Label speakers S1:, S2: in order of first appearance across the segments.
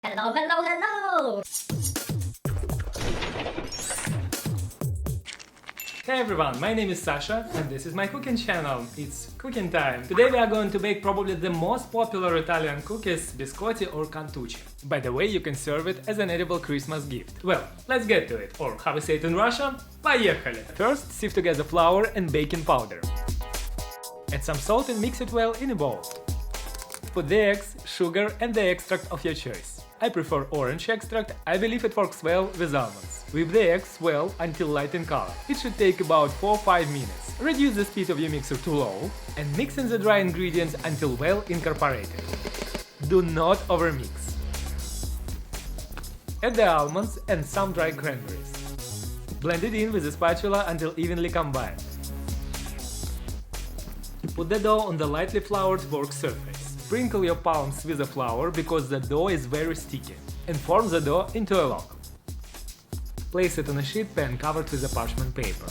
S1: Hello, hello, hello!
S2: Hey everyone, my name is Sasha and this is my cooking channel. It's cooking time. Today we are going to bake probably the most popular Italian cookies, biscotti or Cantucci. By the way, you can serve it as an edible Christmas gift. Well, let's get to it, or how we say it in Russian, поехали! First, sift together flour and baking powder. Add some salt and mix it well in a bowl. Put the eggs, sugar and the extract of your choice. I prefer orange extract, I believe it works well with almonds. Whip the eggs well until light in color. It should take about 4-5 minutes. Reduce the speed of your mixer to low and mix in the dry ingredients until well incorporated. Do not overmix. Add the almonds and some dry cranberries. Blend it in with a spatula until evenly combined. Put the dough on the lightly floured work surface. Sprinkle your palms with the flour because the dough is very sticky, and form the dough into a log. Place it on a sheet pan covered with a parchment paper.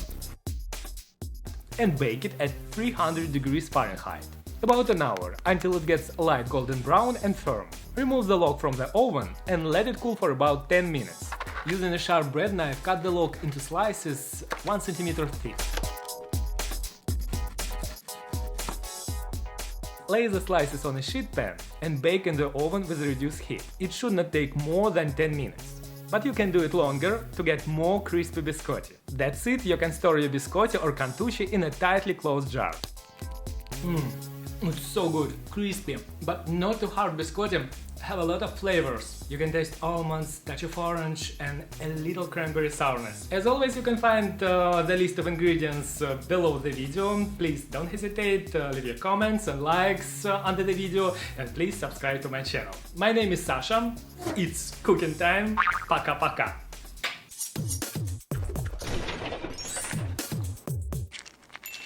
S2: And bake it at 300 degrees Fahrenheit. About an hour, until it gets light golden brown and firm. Remove the log from the oven and let it cool for about 10 minutes. Using a sharp bread knife, cut the log into slices 1 cm thick. Lay the slices on a sheet pan and bake in the oven with reduced heat. It should not take more than 10 minutes. But you can do it longer to get more crispy biscotti. That's it, you can store your biscotti or Cantucci in a tightly closed jar. It's so good, crispy, but not too hard biscotti, have a lot of flavors. You can taste almonds, touch of orange and a little cranberry sourness. As always, you can find the list of ingredients below the video. Please don't hesitate, leave your comments and likes under the video, and please subscribe to my channel. My name is Sasha, it's cooking time, пока-пока.